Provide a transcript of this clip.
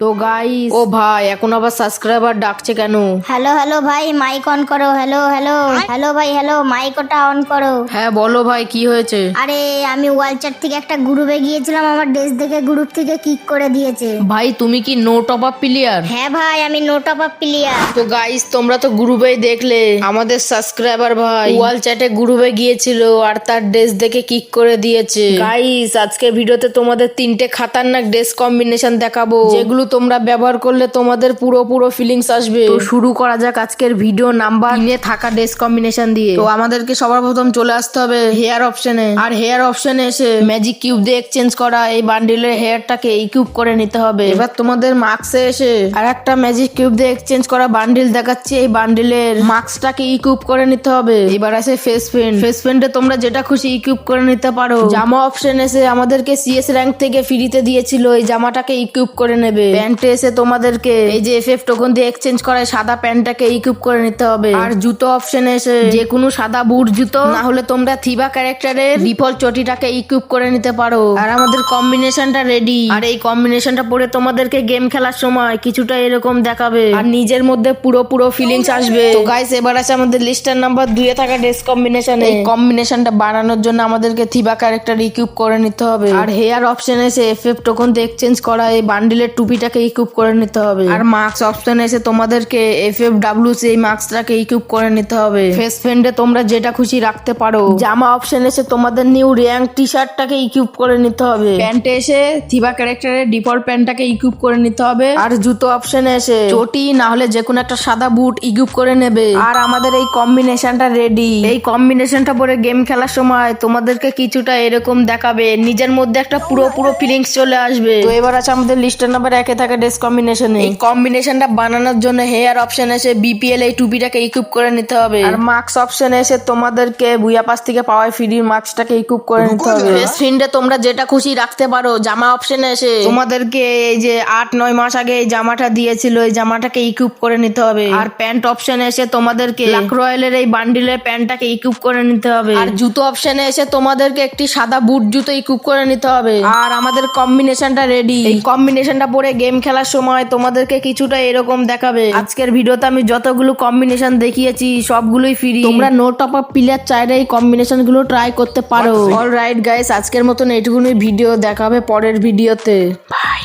তো গাইস, ও ভাই এখন আবার সাবস্ক্রাইবার ডাকছে কেন? হ্যালো হ্যালো ভাই, মাইক অন করো। হ্যালো হ্যালো হ্যালো ভাই, হ্যালো, মাইক ওটা অন করো। হ্যাঁ বলো ভাই, কি হয়েছে? আরে আমি ওয়ালচাট থেকে একটা গ্রুপে গিয়েছিলাম, আমার ড্রেস দেখে গ্রুপ থেকে কিক করে দিয়েছে। ভাই তুমি কি নো টপ আপ প্লেয়ার? হ্যাঁ ভাই, আমি নো টপ আপ প্লেয়ার। তো গাইস, তোমরা তো গ্রুপেই দেখলে আমাদের সাবস্ক্রাইবার ভাই ওয়াল চ্যাটে গ্রুপে গিয়েছিল আর তার ড্রেস দেখে কিক করে দিয়েছে। গাইস, আজকে ভিডিওতে তোমাদের 3টে খাতারনাক ড্রেস কম্বিনেশন দেখাবো, যেগুলো তোমরা ব্যবহার করলে তোমাদের পুরো ফিলিংস আসবে। তো শুরু করা যাক আজকের ভিডিও নাম্বার 3 থাকা ড্রেস কম্বিনেশন দিয়ে। তো আমাদেরকে সবার প্রথম চলে আসতে হবে হেয়ার অপশনে, আর হেয়ার অপশনে এসে ম্যাজিক কিউব দিয়ে এক্সচেঞ্জ করা এই বান্ডিলের হেয়ারটাকে ইকুইপ করে নিতে হবে। এবার তোমাদের মার্কসে এসে আর একটা ম্যাজিক কিউব দিয়ে এক্সচেঞ্জ করা বান্ডিল দেখাচ্ছে, এই বান্ডিলের মার্কসটাকে ইকুইপ করে নিতে হবে। এবার আছে ফেস পেন্ট। ফেস পেন্টে তোমরা যেটা খুশি ইকুইপ করে নিতে পারো। জামা অপশন এসে আমাদেরকে সিএস র্যাঙ্ক থেকে ফ্রিতে দিয়েছিল, এই জামাটাকে ইকুইপ করে নেবে। প্যান্টে এসে তোমাদেরকে এই যে এফএফ টোকন দিয়ে এক্সচেঞ্জ করা সাদা প্যান্টটাকে ইকুইপ করে নিতে হবে। আর জুতো অপশনে এসে যে কোনো সাদা বুট জুতো, না হলে তোমরা থিবা ক্যারেক্টারের ডিফল্ট চটিটাকে ইকুইপ করে নিতে পারো। আর আমাদের কম্বিনেশনটা রেডি। আর এই কম্বিনেশনটা পরে তোমাদেরকে গেম খেলার সময় কিছুটা এরকম দেখাবে আর নিজের মধ্যে পুরো ফিলিংস আসবে। তো গাইস, এবার আছে আমাদের লিস্টার নাম্বার 2 এ থাকা ড্রেস কম্বিনেশন। এই কম্বিনেশনটা বানানোর জন্য আমাদেরকে থিবা ক্যারেক্টার ইকুইপ করে নিতে হবে। আর হেয়ার অপশন এসে এফএফ টোকন দিয়ে এক্সচেঞ্জ করা এই বান্ডিলের টুপিটাকে ইকুইপ করে নিতে হবে। আর মার্কস অপশন এসে তোমাদেরকে এফএফডব্লিউসি এই মার্কসটাকে ইকুইপ করে নিতে হবে। ফেস পেন্টে তোমরা যেটা খুশি রাখতে পারো। জামা অপশন এসে তোমাদের নিউ র্যাঙ্ক টি শার্টটাকে ইকুইপ করে নিতে হবে। প্যান্টে এসে থিবা ক্যারেক্টারের ডিফল্ট প্যান্টটাকে ইকুইপ করে নিতে হবে। আর জুতো অপশনে এসে চটি না হলে যে কোনো একটা সাদা বুট ইকুইপ করে নেবে। আর আমাদের এই কম্বিনেশনটা রেডি। এই কম্বিনেশনটা পরে গেম খেলার সময় তোমাদেরকে কিছুটা এরকম দেখাবে, নিজের মধ্যে একটা পুরো ফিলিংস চলে আসবে। তো এবার আছে আমাদের লিস্টার নাম্বার 1 এ থাকা ড্রেস কম্বিনেশনে। এই কম্বিনেশনটা বানানোর জন্য হেয়ার অপশন এসে বিপিএল এই টুপিটাকে ইকুইপ করে নিতে হবে। আর মার্কস অপশন এসে তোমাদেরকে বুয়া পাস থেকে পাওয়া ফ্রি মার্কসটাকে ইকুইপ করে নিতে হবে। ফেস ফিন্ডে তোমরা যেটা খুশি রাখতে পারো। জামা অপশনে এসে তোমাদেরকে এই যে 8-9 মাস আগে এই জামাটা দিয়েছিল, এই জামাটাকে ইকুইপ করে নিতে হবে। আর প্যান্ট অপশনে এসে তোমাদেরকে লাক রয়্যালের এই বান্ডিলের প্যান্টটাকে ইকুইপ করে নিতে হবে। আর জুতো অপশনে এসে তোমাদেরকে একটি সাদা বুট জুতো ইকুইপ করে নিতে হবে। আর আমাদের কম্বিনেশনটা রেডি। এই কম্বিনেশনটা পরে গেম খেলার সময় তোমাদেরকে কিছুটা এরকম দেখাবে। আজকের ভিডিওতে আমি যতগুলো কম্বিনেশন দেখিয়েছি সবগুলোই ফ্রি। তোমরা নো টপ আপ প্লেয়ার চাইলে এই কম্বিনেশন গুলো ট্রাই করতে পারো। অলরাইট গাইস, আজকের মতন এইটুকুনি ভিডিও, দেখা হবে পরের ভিডিওতে। বাই।